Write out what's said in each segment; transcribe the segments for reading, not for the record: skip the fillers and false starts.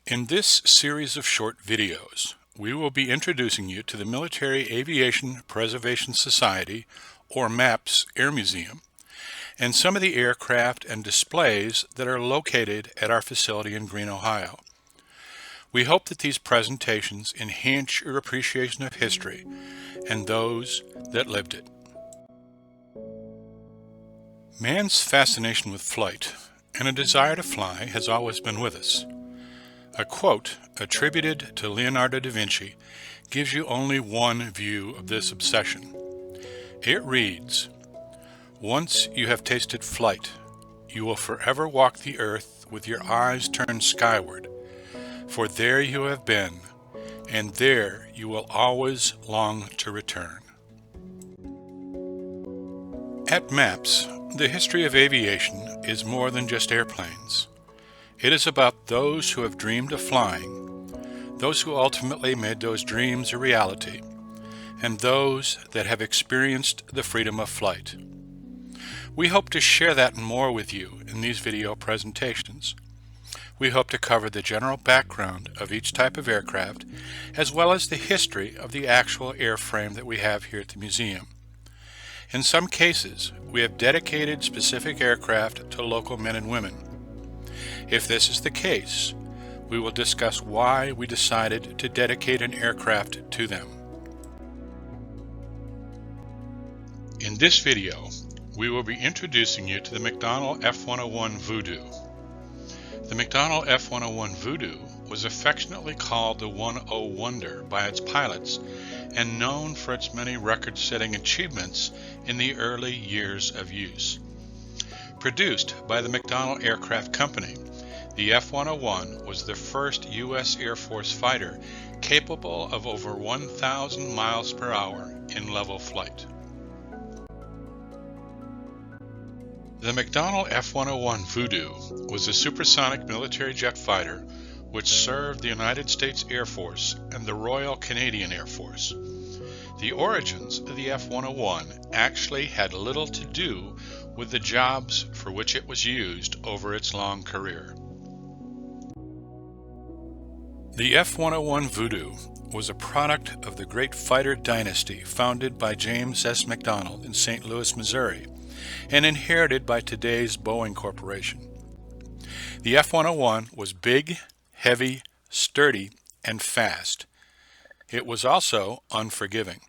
In this series of short videos, we will be introducing you to the Military Aviation Preservation Society, or MAPS Air Museum, and some of the aircraft and displays that are located at our facility in Greene, Ohio. We hope that these presentations enhance your appreciation of history and those that lived it. Man's fascination with flight and a desire to fly has always been with us. A quote attributed to Leonardo da Vinci gives you only one view of this obsession. It reads, "Once you have tasted flight, you will forever walk the earth with your eyes turned skyward, for there you have been, and there you will always long to return." At MAPS, the history of aviation is more than just airplanes. It is about those who have dreamed of flying, those who ultimately made those dreams a reality, and those that have experienced the freedom of flight. We hope to share that and more with you in these video presentations. We hope to cover the general background of each type of aircraft, as well as the history of the actual airframe that we have here at the museum. In some cases, we have dedicated specific aircraft to local men and women. If this is the case, we will discuss why we decided to dedicate an aircraft to them. In this video, we will be introducing you to the McDonnell F-101 Voodoo. The McDonnell F-101 Voodoo was affectionately called the 101 Wonder by its pilots and known for its many record-setting achievements in the early years of use. Produced by the McDonnell Aircraft Company, the F-101 was the first U.S. Air Force fighter capable of over 1,000 miles per hour in level flight. The McDonnell F-101 Voodoo was a supersonic military jet fighter which served the United States Air Force and the Royal Canadian Air Force. The origins of the F-101 actually had little to do with the jobs for which it was used over its long career. The F-101 Voodoo was a product of the Great Fighter Dynasty founded by James S. McDonnell in St. Louis, Missouri, and inherited by today's Boeing Corporation. The F-101 was big, heavy, sturdy, and fast. It was also unforgiving.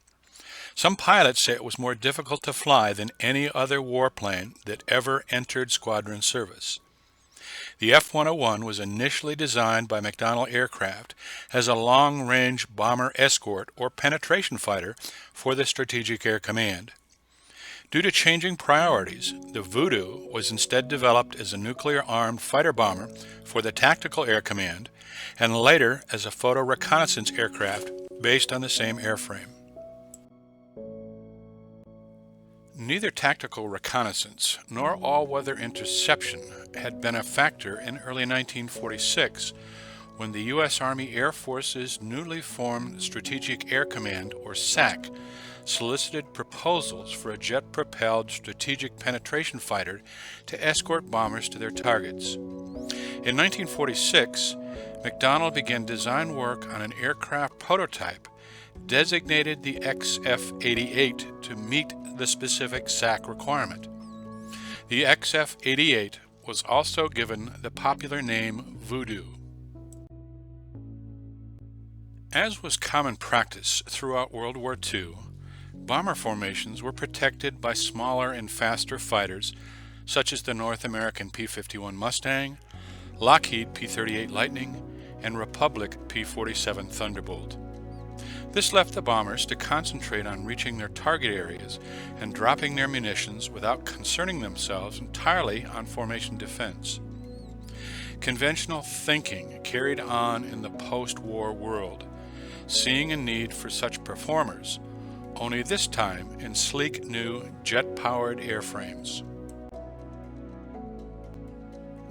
Some pilots say it was more difficult to fly than any other warplane that ever entered squadron service. The F-101 was initially designed by McDonnell Aircraft as a long-range bomber escort or penetration fighter for the Strategic Air Command. Due to changing priorities, the Voodoo was instead developed as a nuclear-armed fighter bomber for the Tactical Air Command and later as a photo reconnaissance aircraft based on the same airframe. Neither tactical reconnaissance nor all-weather interception had been a factor in early 1946 when the U.S. Army Air Force's newly formed Strategic Air Command, or SAC, solicited proposals for a jet-propelled strategic penetration fighter to escort bombers to their targets. In 1946, McDonnell began design work on an aircraft prototype designated the XF-88 to meet the specific SAC requirement. The XF-88 was also given the popular name Voodoo. As was common practice throughout World War II, bomber formations were protected by smaller and faster fighters such as the North American P-51 Mustang, Lockheed P-38 Lightning, and Republic P-47 Thunderbolt. This left the bombers to concentrate on reaching their target areas and dropping their munitions without concerning themselves entirely on formation defense. Conventional thinking carried on in the post-war world, seeing a need for such performers, only this time in sleek new jet-powered airframes.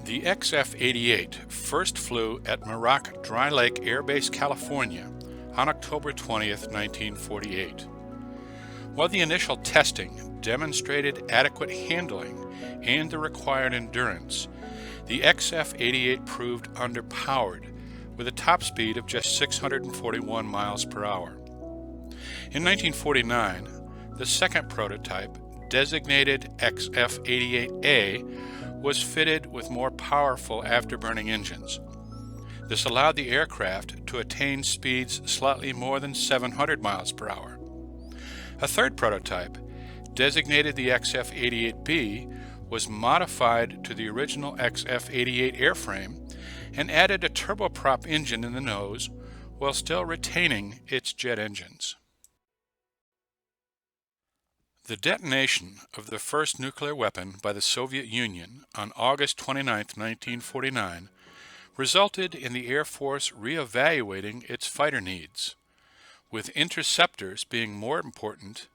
The XF-88 first flew at Muroc Dry Lake Air Base, California on October 20th, 1948. While the initial testing demonstrated adequate handling and the required endurance, the XF-88 proved underpowered with a top speed of just 641 miles per hour. In 1949, the second prototype, designated XF-88A, was fitted with more powerful afterburning engines. This allowed the aircraft to attain speeds slightly more than 700 miles per hour. A third prototype, designated the XF-88B, was modified to the original XF-88 airframe and added a turboprop engine in the nose while still retaining its jet engines. The detonation of the first nuclear weapon by the Soviet Union on August 29, 1949, resulted in the Air Force reevaluating its fighter needs, with interceptors being more important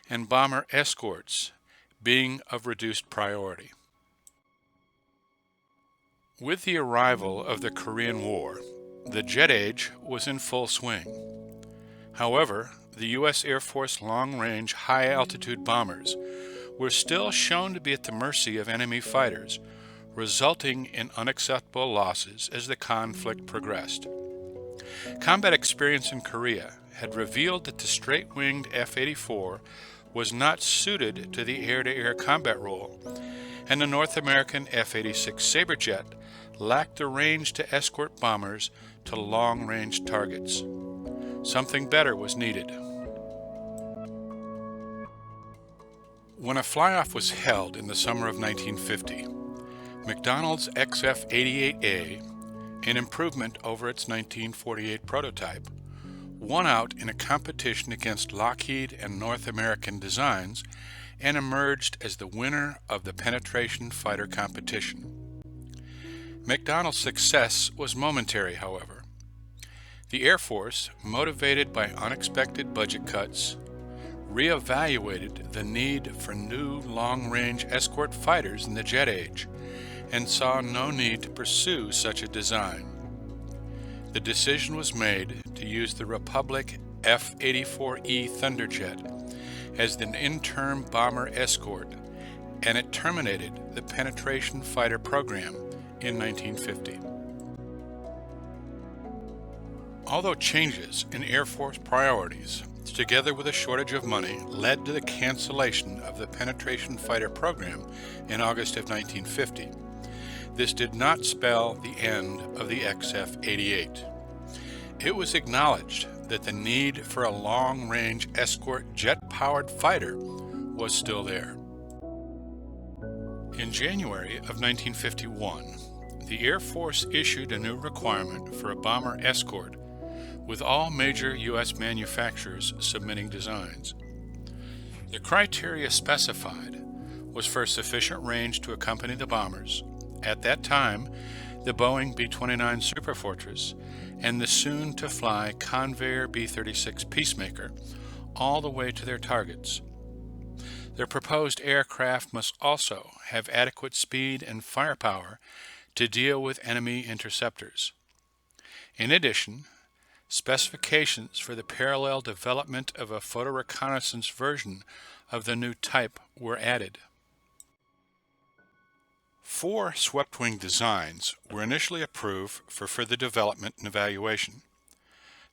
and bomber escorts being of reduced priority. With the arrival of the Korean War, the jet age was in full swing. However, the U.S. Air Force long-range, high-altitude bombers were still shown to be at the mercy of enemy fighters, resulting in unacceptable losses as the conflict progressed. Combat experience in Korea had revealed that the straight-winged F-84 was not suited to the air-to-air combat role, and the North American F-86 Saberjet lacked the range to escort bombers to long-range targets. Something better was needed. When a flyoff was held in the summer of 1950, McDonnell's XF-88A, an improvement over its 1948 prototype, won out in a competition against Lockheed and North American designs and emerged as the winner of the penetration fighter competition. McDonnell's success was momentary, however. The Air Force, motivated by unexpected budget cuts, reevaluated the need for new long-range escort fighters in the jet age and saw no need to pursue such a design. The decision was made to use the Republic F-84E Thunderjet as the interim bomber escort, and it terminated the penetration fighter program in 1950. Although changes in Air Force priorities, together with a shortage of money, led to the cancellation of the penetration fighter program in August of 1950, this did not spell the end of the XF-88. It was acknowledged that the need for a long-range escort jet-powered fighter was still there. In January of 1951, the Air Force issued a new requirement for a bomber escort, with all major U.S. manufacturers submitting designs. The criteria specified was for sufficient range to accompany the bombers, at that time the Boeing B-29 Superfortress and the soon-to-fly Convair B-36 Peacemaker, all the way to their targets. Their proposed aircraft must also have adequate speed and firepower to deal with enemy interceptors. In addition, specifications for the parallel development of a photoreconnaissance version of the new type were added. 4 swept-wing designs were initially approved for further development and evaluation: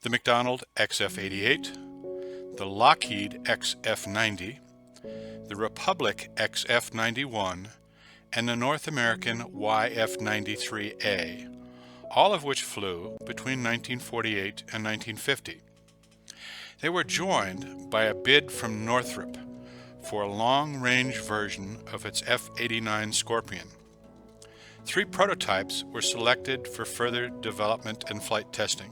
the McDonnell XF-88, the Lockheed XF-90, the Republic XF-91, and the North American YF-93A, all of which flew between 1948 and 1950. They were joined by a bid from Northrop for a long-range version of its F-89 Scorpion. 3 prototypes were selected for further development and flight testing.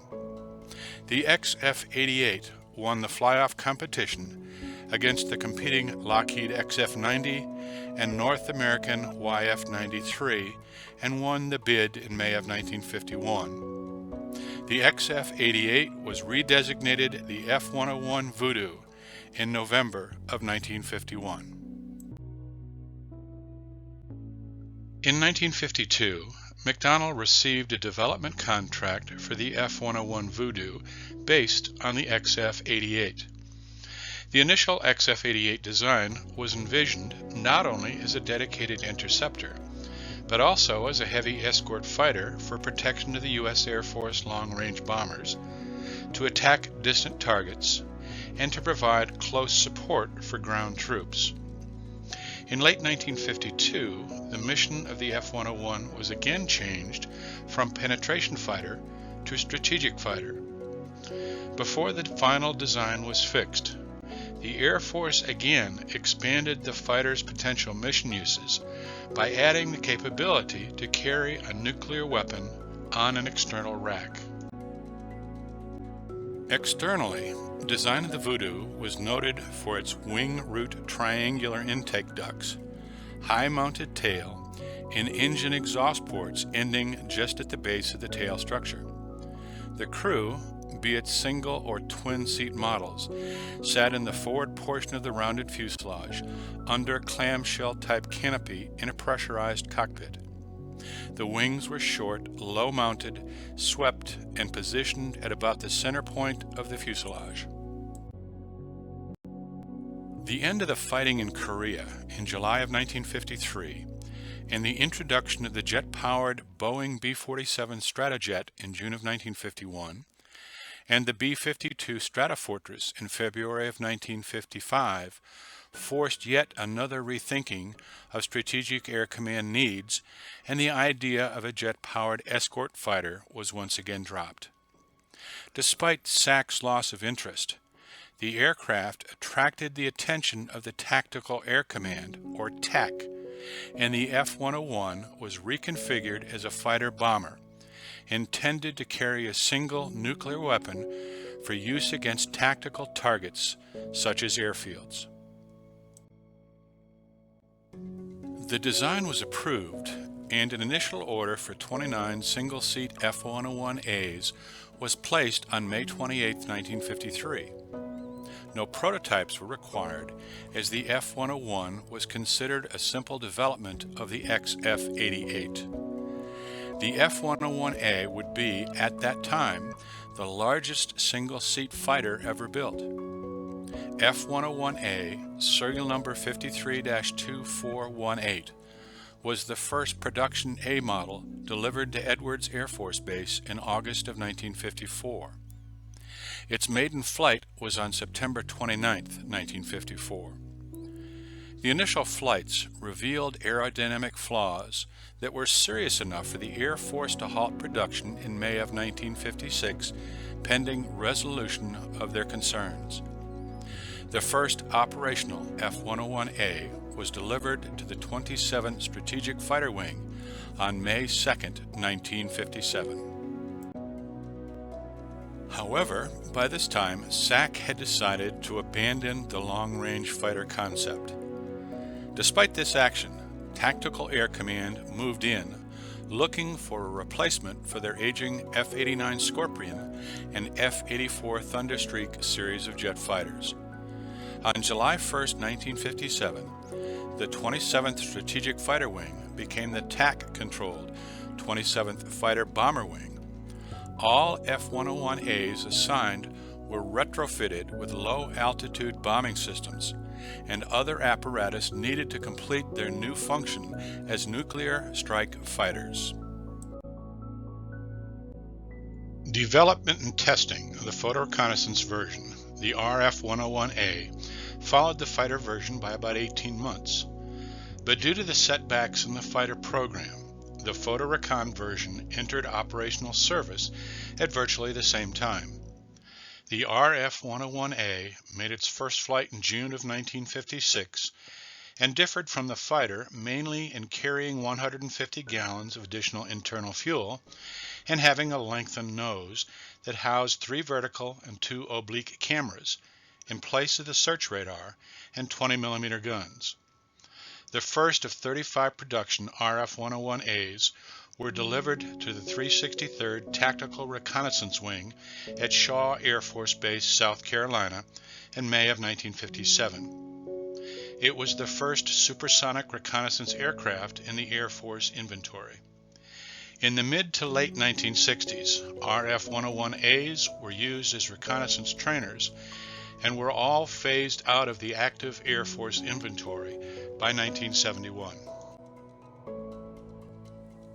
The XF-88 won the fly-off competition against the competing Lockheed XF-90 and North American YF-93 and won the bid in May of 1951. The XF-88 was redesignated the F-101 Voodoo in November of 1951. In 1952, McDonnell received a development contract for the F-101 Voodoo based on the XF-88. The initial XF-88 design was envisioned not only as a dedicated interceptor, but also as a heavy escort fighter for protection of the U.S. Air Force long-range bombers, to attack distant targets, and to provide close support for ground troops. In late 1952, the mission of the F-101 was again changed from penetration fighter to strategic fighter. Before the final design was fixed, the Air Force again expanded the fighter's potential mission uses by adding the capability to carry a nuclear weapon on an external rack. Externally, design of the Voodoo was noted for its wing root triangular intake ducts, high-mounted tail, and engine exhaust ports ending just at the base of the tail structure. The crew, be it single or twin-seat models, sat in the forward portion of the rounded fuselage under a clamshell-type canopy in a pressurized cockpit. The wings were short, low-mounted, swept, and positioned at about the center point of the fuselage. The end of the fighting in Korea in July of 1953 and the introduction of the jet-powered Boeing B-47 Stratojet in June of 1951 and the B-52 Stratofortress in February of 1955 forced yet another rethinking of Strategic Air Command needs, and the idea of a jet-powered escort fighter was once again dropped. Despite SAC's loss of interest, the aircraft attracted the attention of the Tactical Air Command, or TAC, and the F-101 was reconfigured as a fighter-bomber, intended to carry a single nuclear weapon for use against tactical targets such as airfields. The design was approved, and an initial order for 29 single-seat F-101As was placed on May 28, 1953. No prototypes were required, as the F-101 was considered a simple development of the XF-88. The F-101A would be, at that time, the largest single-seat fighter ever built. F-101A, serial number 53-2418, was the first production A model delivered to Edwards Air Force Base in August of 1954. Its maiden flight was on September 29, 1954. The initial flights revealed aerodynamic flaws that were serious enough for the Air Force to halt production in May of 1956, pending resolution of their concerns. The first operational F-101A was delivered to the 27th Strategic Fighter Wing on May 2, 1957. However, by this time, SAC had decided to abandon the long-range fighter concept. Despite this action, Tactical Air Command moved in, looking for a replacement for their aging F-89 Scorpion and F-84 Thunderstreak series of jet fighters. On July 1, 1957, the 27th Strategic Fighter Wing became the TAC-controlled 27th Fighter Bomber Wing. All F-101As assigned were retrofitted with low-altitude bombing systems and other apparatus needed to complete their new function as nuclear strike fighters. Development and testing of the photo reconnaissance version, the RF-101A, followed the fighter version by about 18 months. But due to the setbacks in the fighter program, the photo recon version entered operational service at virtually the same time. The RF-101A made its first flight in June of 1956 and differed from the fighter mainly in carrying 150 gallons of additional internal fuel and having a lengthened nose that housed 3 vertical and 2 oblique cameras in place of the search radar and 20mm guns. The first of 35 production RF-101As were delivered to the 363rd Tactical Reconnaissance Wing at Shaw Air Force Base, South Carolina, in May of 1957. It was the first supersonic reconnaissance aircraft in the Air Force inventory. In the mid to late 1960s, RF-101As were used as reconnaissance trainers and were all phased out of the active Air Force inventory by 1971.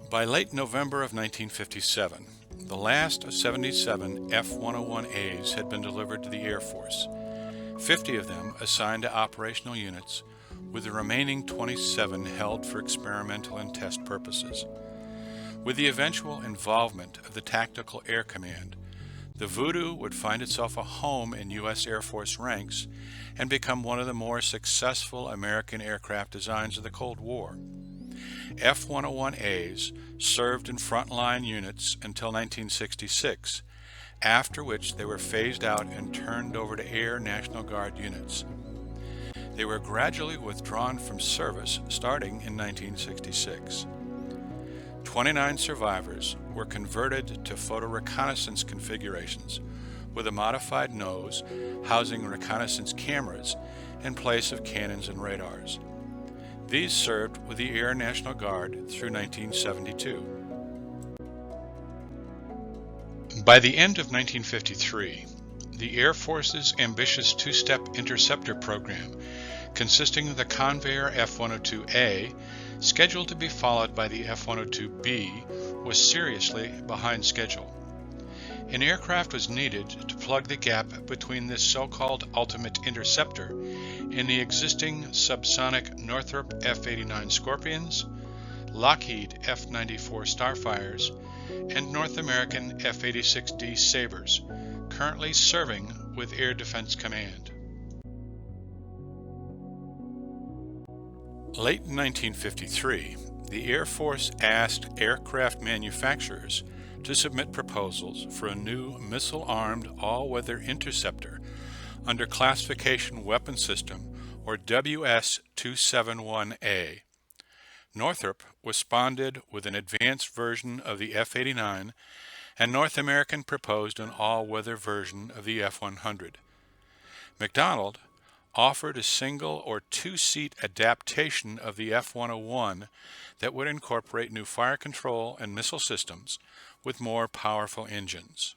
By late November of 1957, the last of 77 F-101As had been delivered to the Air Force, 50 of them assigned to operational units, with the remaining 27 held for experimental and test purposes. With the eventual involvement of the Tactical Air Command, the Voodoo would find itself a home in U.S. Air Force ranks and become one of the more successful American aircraft designs of the Cold War. F-101As served in frontline units until 1966, after which they were phased out and turned over to Air National Guard units. They were gradually withdrawn from service starting in 1966. 29 survivors were converted to photo reconnaissance configurations with a modified nose housing reconnaissance cameras in place of cannons and radars. These served with the Air National Guard through 1972. By the end of 1953, the Air Force's ambitious two-step interceptor program, consisting of the Convair F-102A, scheduled to be followed by the F-102B, was seriously behind schedule. An aircraft was needed to plug the gap between this so-called ultimate interceptor and the existing subsonic Northrop F-89 Scorpions, Lockheed F-94 Starfires, and North American F-86D Sabres, currently serving with Air Defense Command. Late in 1953, the Air Force asked aircraft manufacturers to submit proposals for a new missile-armed all-weather interceptor under Classification Weapon System, or WS-271A. Northrop responded with an advanced version of the F-89, and North American proposed an all-weather version of the F-100. McDonnell offered a single or two-seat adaptation of the F-101 that would incorporate new fire control and missile systems with more powerful engines.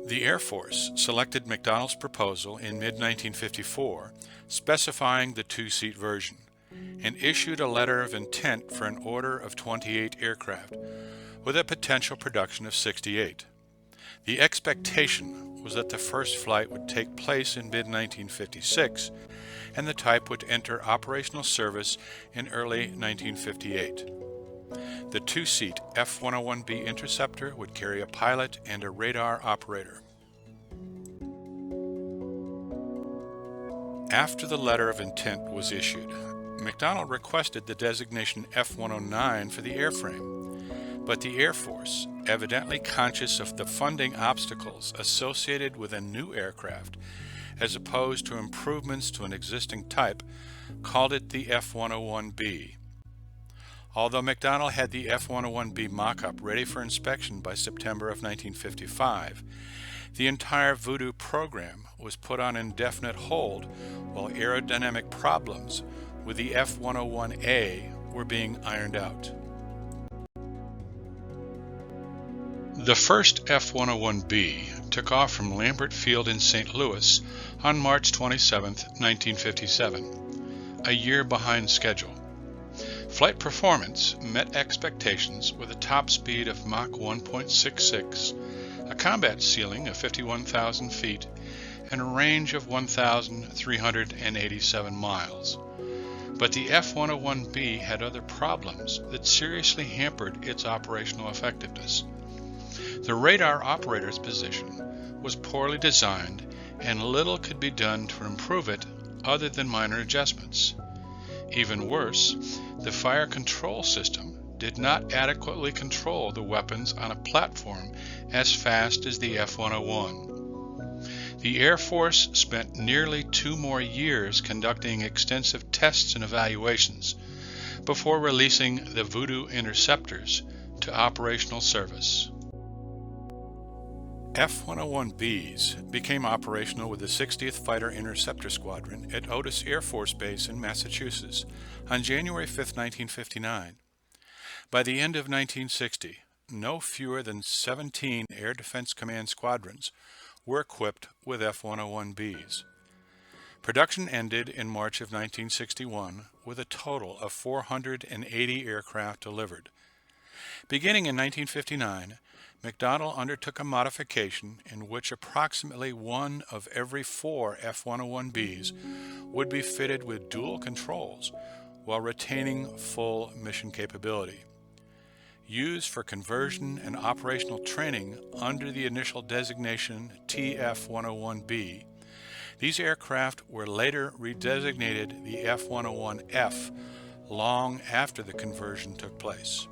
The Air Force selected McDonnell's proposal in mid-1954, specifying the two-seat version, and issued a letter of intent for an order of 28 aircraft, with a potential production of 68. The expectation was that the first flight would take place in mid-1956, and the type would enter operational service in early 1958. The two-seat F-101B interceptor would carry a pilot and a radar operator. After the letter of intent was issued, McDonnell requested the designation F-109 for the airframe, but the Air Force, evidently conscious of the funding obstacles associated with a new aircraft as opposed to improvements to an existing type, called it the F-101B. Although McDonnell had the F-101B mock-up ready for inspection by September of 1955, the entire Voodoo program was put on indefinite hold while aerodynamic problems with the F-101A were being ironed out. The first F-101B took off from Lambert Field in St. Louis on March 27, 1957, a year behind schedule. Flight performance met expectations with a top speed of Mach 1.66, a combat ceiling of 51,000 feet, and a range of 1,387 miles. But the F-101B had other problems that seriously hampered its operational effectiveness. The radar operator's position was poorly designed, and little could be done to improve it other than minor adjustments. Even worse, the fire control system did not adequately control the weapons on a platform as fast as the F-101. The Air Force spent nearly 2 more years conducting extensive tests and evaluations before releasing the Voodoo interceptors to operational service. F-101Bs became operational with the 60th Fighter Interceptor Squadron at Otis Air Force Base in Massachusetts on January 5, 1959. By the end of 1960, no fewer than 17 Air Defense Command squadrons were equipped with F-101Bs. Production ended in March of 1961 with a total of 480 aircraft delivered. Beginning in 1959, McDonnell undertook a modification in which approximately one of every 4 F-101Bs would be fitted with dual controls while retaining full mission capability. Used for conversion and operational training under the initial designation TF-101B, these aircraft were later redesignated the F-101F long after the conversion took place.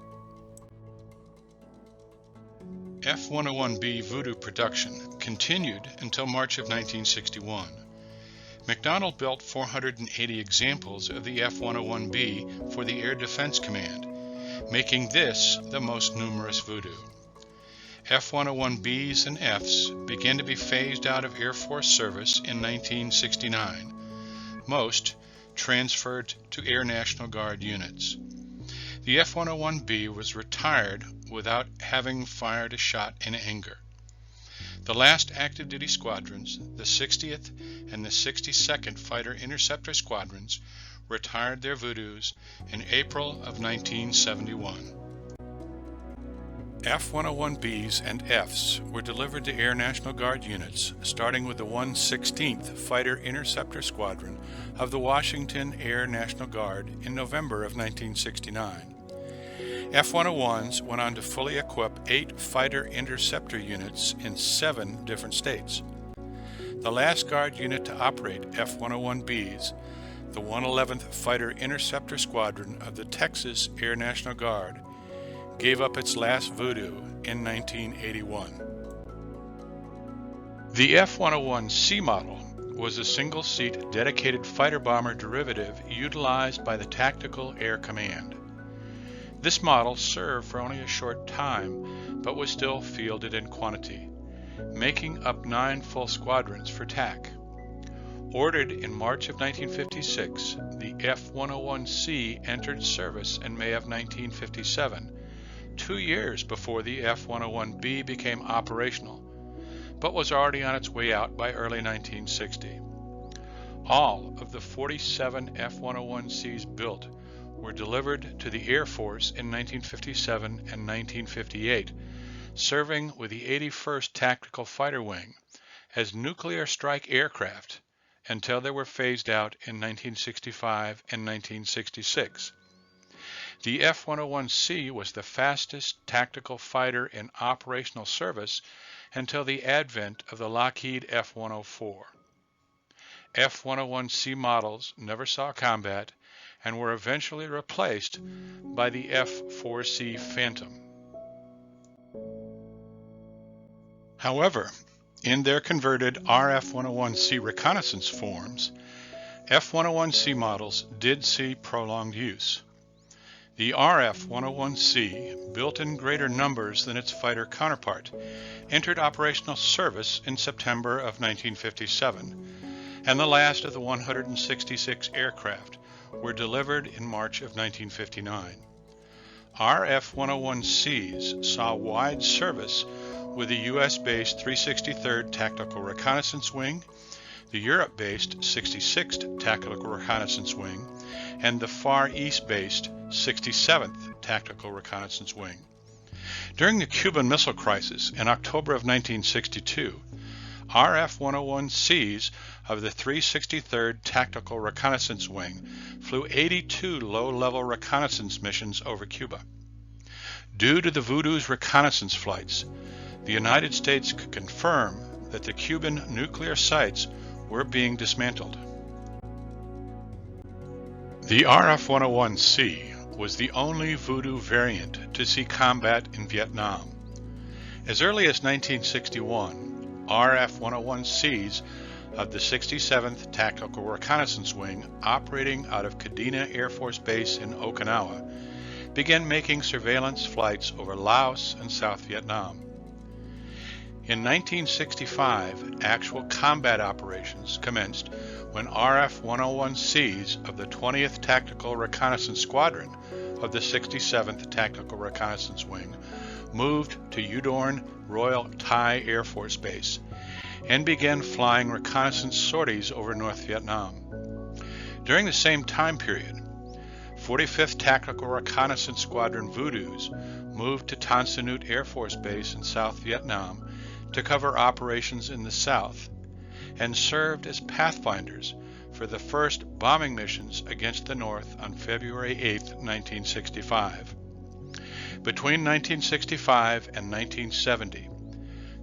F-101B Voodoo production continued until March of 1961. McDonnell built 480 examples of the F-101B for the Air Defense Command, making this the most numerous Voodoo. F-101Bs and Fs began to be phased out of Air Force service in 1969. Most transferred to Air National Guard units. The F-101B was retired without having fired a shot in anger. The last active duty squadrons, the 60th and the 62nd Fighter Interceptor Squadrons, retired their Voodoos in April of 1971. F-101Bs and Fs were delivered to Air National Guard units, starting with the 116th Fighter Interceptor Squadron of the Washington Air National Guard in November of 1969. F-101s went on to fully equip 8 Fighter Interceptor units in 7 different states. The last Guard unit to operate F-101Bs, the 111th Fighter Interceptor Squadron of the Texas Air National Guard, gave up its last Voodoo in 1981. The F-101c Model was a single-seat dedicated fighter bomber derivative utilized by the Tactical Air Command. This model served for only a short time, but was still fielded in quantity, making up 9 full squadrons for TAC. Ordered in March of 1956, the F-101C entered service in May of 1957, 2 years before the F-101B became operational, but was already on its way out by early 1960. All of the 47 F-101Cs built were delivered to the Air Force in 1957 and 1958, serving with the 81st Tactical Fighter Wing as nuclear strike aircraft until they were phased out in 1965 and 1966. The F-101C was the fastest tactical fighter in operational service until the advent of the Lockheed F-104. F-101C models never saw combat and were eventually replaced by the F-4C Phantom. However, in their converted RF-101C reconnaissance forms, F-101C models did see prolonged use. The RF-101C, built in greater numbers than its fighter counterpart, entered operational service in September of 1957, and the last of the 166 aircraft were delivered in March of 1959. RF-101Cs saw wide service with the U.S.-based 363rd Tactical Reconnaissance Wing, the Europe-based 66th Tactical Reconnaissance Wing, and the Far East-based 67th Tactical Reconnaissance Wing. During the Cuban Missile Crisis in October of 1962, RF-101Cs of the 363rd Tactical Reconnaissance Wing flew 82 low-level reconnaissance missions over Cuba. Due to the Voodoo's reconnaissance flights, the United States could confirm that the Cuban nuclear sites were being dismantled. The RF-101C was the only Voodoo variant to see combat in Vietnam. As early as 1961, RF-101Cs of the 67th Tactical Reconnaissance Wing, operating out of Kadena Air Force Base in Okinawa, began making surveillance flights over Laos and South Vietnam. In 1965, actual combat operations commenced when RF-101Cs of the 20th Tactical Reconnaissance Squadron of the 67th Tactical Reconnaissance Wing moved to Udorn Royal Thai Air Force Base and began flying reconnaissance sorties over North Vietnam. During the same time period, 45th Tactical Reconnaissance Squadron Voodoos moved to Tan Son Nhut Air Force Base in South Vietnam to cover operations in the south, and served as pathfinders for the first bombing missions against the North on February 8, 1965. Between 1965 and 1970,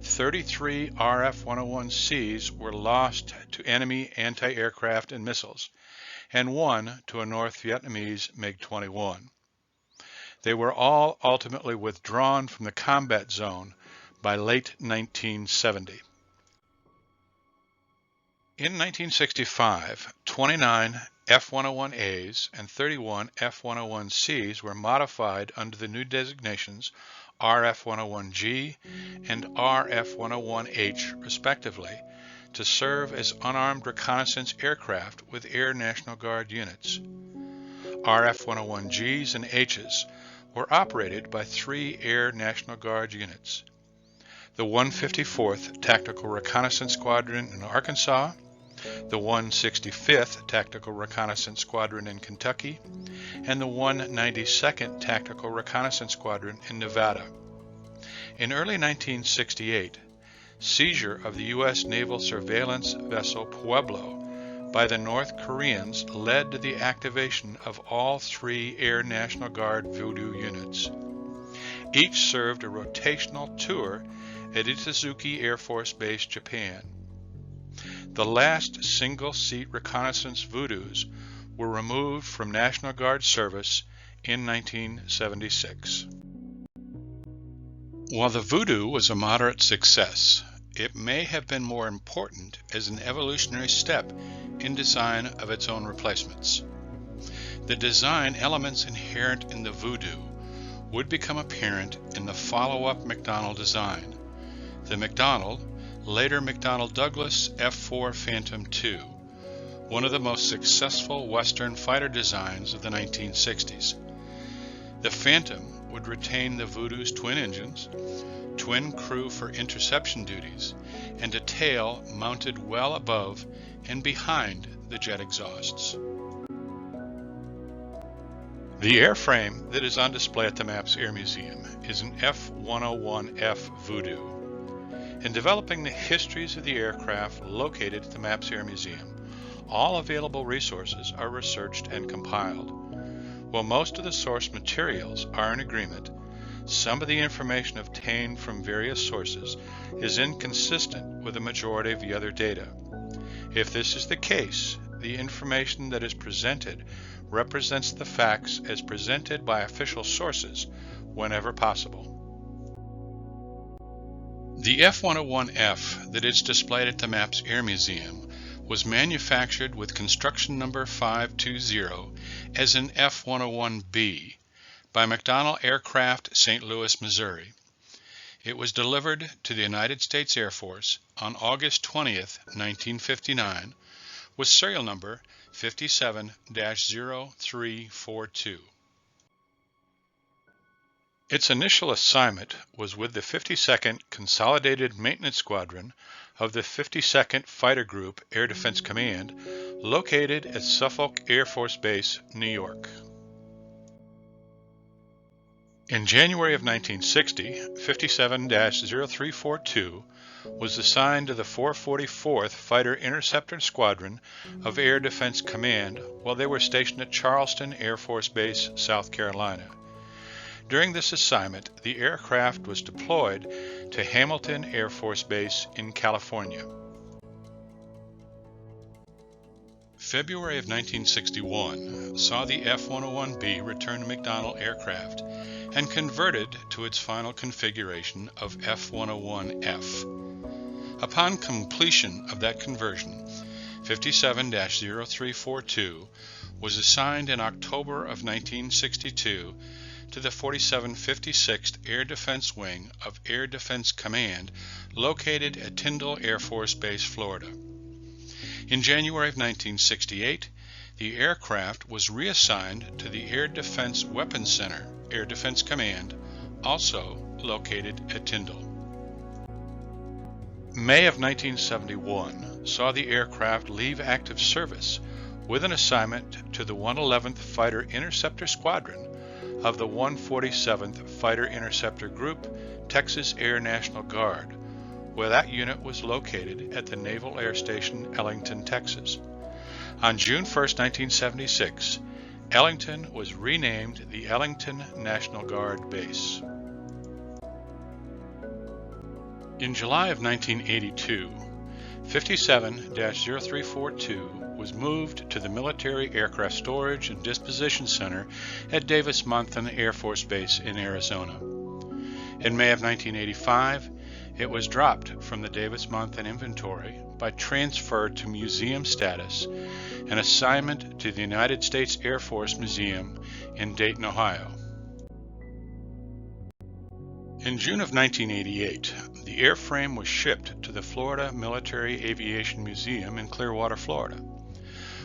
33 RF-101Cs were lost to enemy anti-aircraft and missiles, and one to a North Vietnamese MiG-21. They were all ultimately withdrawn from the combat zone by late 1970. In 1965, 29 F-101As and 31 F-101Cs were modified under the new designations RF-101G and RF-101H respectively to serve as unarmed reconnaissance aircraft with Air National Guard units. RF-101Gs and Hs were operated by 3 Air National Guard units: the 154th Tactical Reconnaissance Squadron in Arkansas, the 165th Tactical Reconnaissance Squadron in Kentucky, and the 192nd Tactical Reconnaissance Squadron in Nevada. In early 1968, seizure of the U.S. naval surveillance vessel Pueblo by the North Koreans led to the activation of all 3 Air National Guard Voodoo units. Each served a rotational tour at Itazuki Air Force Base, Japan. The last single-seat reconnaissance Voodoos were removed from National Guard service in 1976. While the Voodoo was a moderate success, it may have been more important as an evolutionary step in design of its own replacements. The design elements inherent in the Voodoo would become apparent in the follow-up McDonnell design, the McDonnell, later McDonnell Douglas F-4 Phantom II, one of the most successful Western fighter designs of the 1960s. The Phantom would retain the Voodoo's twin engines, twin crew for interception duties, and a tail mounted well above and behind the jet exhausts. The airframe that is on display at the MAPS Air Museum is an F-101F Voodoo. In developing the histories of the aircraft located at the MAPS Air Museum, all available resources are researched and compiled. While most of the source materials are in agreement, some of the information obtained from various sources is inconsistent with the majority of the other data. If this is the case, the information that is presented represents the facts as presented by official sources whenever possible. The F-101F that is displayed at the MAPS Air Museum was manufactured with construction number 520 as an F-101B by McDonnell Aircraft, St. Louis, Missouri. It was delivered to the United States Air Force on August 20, 1959, with serial number 57-0342. Its initial assignment was with the 52nd Consolidated Maintenance Squadron of the 52nd Fighter Group Air Defense Command, located at Suffolk Air Force Base, New York. In January of 1960, 57-0342 was assigned to the 444th Fighter Interceptor Squadron of Air Defense Command while they were stationed at Charleston Air Force Base, South Carolina. During this assignment, the aircraft was deployed to Hamilton Air Force Base in California. February of 1961 saw the F-101B return to McDonnell Aircraft and converted to its final configuration of F-101F. Upon completion of that conversion, 57-0342 was assigned in October of 1962 to the 4756th Air Defense Wing of Air Defense Command, located at Tyndall Air Force Base, Florida. In January of 1968, the aircraft was reassigned to the Air Defense Weapons Center, Air Defense Command, also located at Tyndall. May of 1971 saw the aircraft leave active service with an assignment to the 111th Fighter Interceptor Squadron of the 147th Fighter Interceptor Group, Texas Air National Guard, where that unit was located at the Naval Air Station Ellington, Texas. On June 1, 1976, Ellington was renamed the Ellington National Guard Base. In July of 1982, 57-0342 was moved to the Military Aircraft Storage and Disposition Center at Davis-Monthan Air Force Base in Arizona. In May of 1985, it was dropped from the Davis-Monthan inventory by transfer to museum status and assignment to the United States Air Force Museum in Dayton, Ohio. In June of 1988, the airframe was shipped to the Florida Military Aviation Museum in Clearwater, Florida.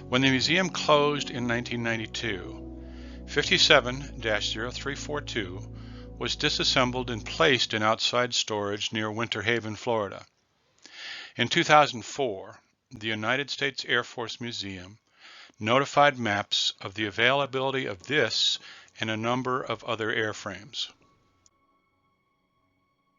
When the museum closed in 1992, 57-0342 was disassembled and placed in outside storage near Winter Haven, Florida. In 2004, the United States Air Force Museum notified MAPS of the availability of this and a number of other airframes.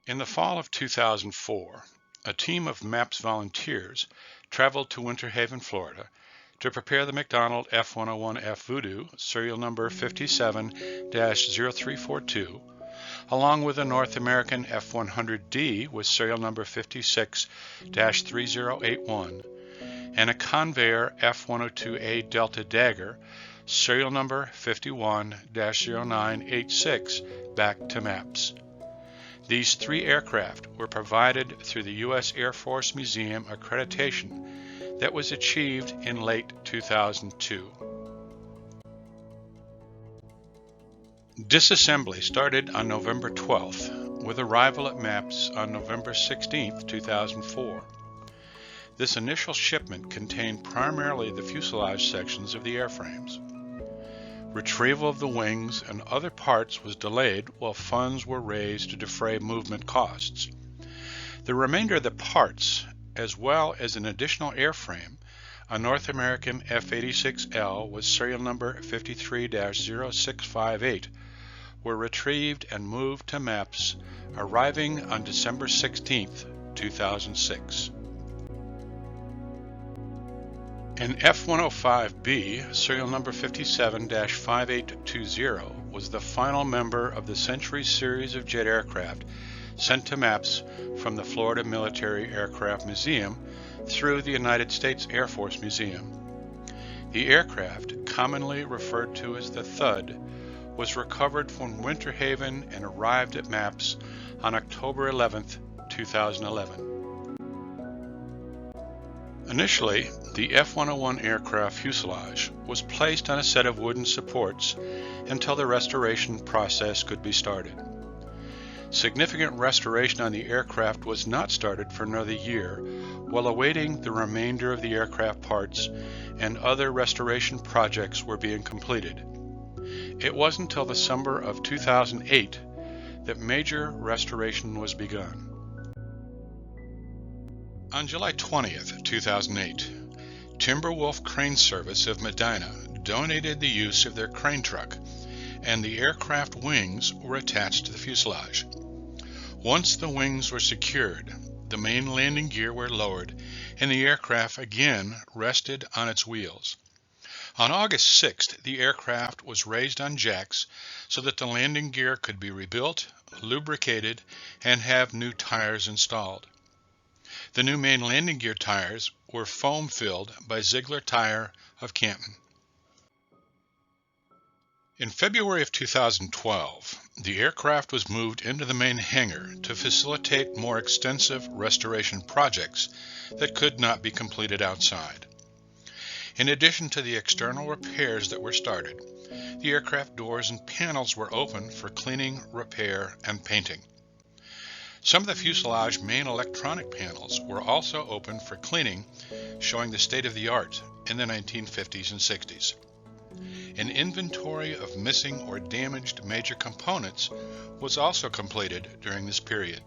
In the fall of 2004, a team of MAPS volunteers traveled to Winter Haven, Florida, to prepare the McDonnell F-101F Voodoo, serial number 57-0342, along with a North American F-100D with serial number 56-3081, and a Convair F-102A Delta Dagger, serial number 51-0986, back to MAPS. These three aircraft were provided through the U.S. Air Force Museum accreditation that was achieved in late 2002. Disassembly started on November 12th, with arrival at MAPS on November 16th, 2004. This initial shipment contained primarily the fuselage sections of the airframes. Retrieval of the wings and other parts was delayed while funds were raised to defray movement costs. The remainder of the parts, as well as an additional airframe, a North American F-86L with serial number 53-0658, were retrieved and moved to MAPS, arriving on December 16, 2006. An F-105B, serial number 57-5820, was the final member of the Century series of jet aircraft sent to MAPS from the Florida Military Aircraft Museum through the United States Air Force Museum. The aircraft, commonly referred to as the Thud, was recovered from Winter Haven and arrived at MAPS on October 11, 2011. Initially, the F-101 aircraft fuselage was placed on a set of wooden supports until the restoration process could be started. Significant restoration on the aircraft was not started for another year while awaiting the remainder of the aircraft parts and other restoration projects were being completed. It wasn't until the summer of 2008 that major restoration was begun. On July 20th, 2008, Timberwolf Crane Service of Medina donated the use of their crane truck, and the aircraft wings were attached to the fuselage. Once the wings were secured, the main landing gear were lowered, and the aircraft again rested on its wheels. On August 6th, the aircraft was raised on jacks so that the landing gear could be rebuilt, lubricated, and have new tires installed. The new main landing gear tires were foam-filled by Ziegler Tire of Canton. In February of 2012, the aircraft was moved into the main hangar to facilitate more extensive restoration projects that could not be completed outside. In addition to the external repairs that were started, the aircraft doors and panels were open for cleaning, repair, and painting. Some of the fuselage main electronic panels were also open for cleaning, showing the state of the art in the 1950s and 60s. An inventory of missing or damaged major components was also completed during this period.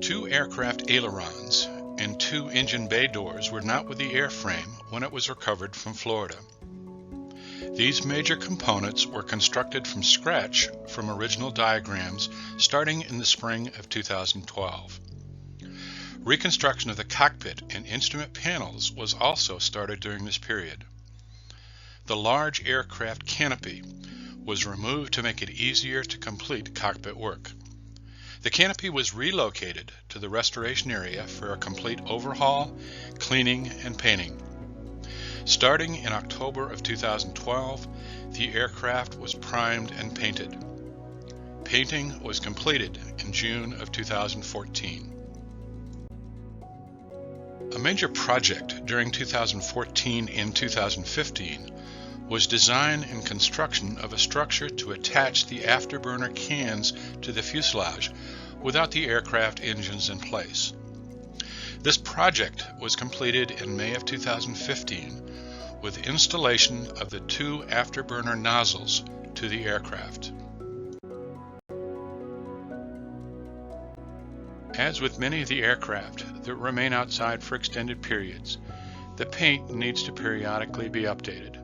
2 aircraft ailerons and 2 engine bay doors were not with the airframe when it was recovered from Florida. These major components were constructed from scratch from original diagrams starting in the spring of 2012. Reconstruction of the cockpit and instrument panels was also started during this period. The large aircraft canopy was removed to make it easier to complete cockpit work. The canopy was relocated to the restoration area for a complete overhaul, cleaning, and painting. Starting in October of 2012, the aircraft was primed and painted. Painting was completed in June of 2014. A major project during 2014 and 2015 was design and construction of a structure to attach the afterburner cans to the fuselage without the aircraft engines in place. This project was completed in May of 2015 with installation of the 2 afterburner nozzles to the aircraft. As with many of the aircraft that remain outside for extended periods, the paint needs to periodically be updated.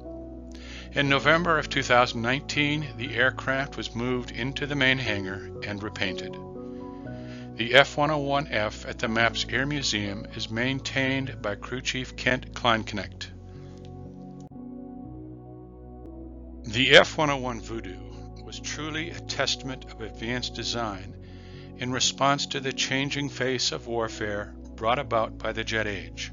In November of 2019, the aircraft was moved into the main hangar and repainted. The F-101F at the MAPS Air Museum is maintained by Crew Chief Kent Kleinknecht. The F-101 Voodoo was truly a testament of advanced design in response to the changing face of warfare brought about by the jet age.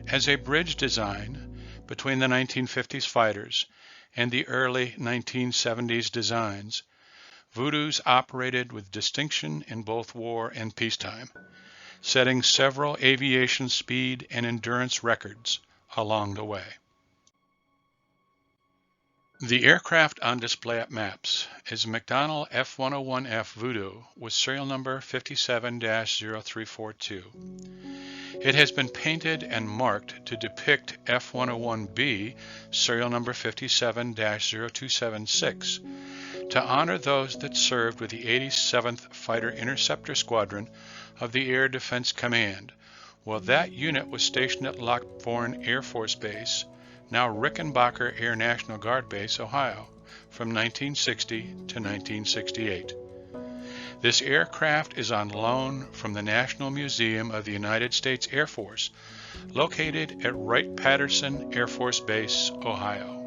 As a bridge design between the 1950s fighters and the early 1970s designs, Voodoos operated with distinction in both war and peacetime, setting several aviation speed and endurance records along the way. The aircraft on display at MAPS is a McDonnell F-101F Voodoo with serial number 57-0342. It has been painted and marked to depict F-101B serial number 57-0276 to honor those that served with the 87th Fighter Interceptor Squadron of the Air Defense Command, while that unit was stationed at Lockbourne Air Force Base, now Rickenbacker Air National Guard Base, Ohio, from 1960 to 1968. This aircraft is on loan from the National Museum of the United States Air Force, located at Wright-Patterson Air Force Base, Ohio.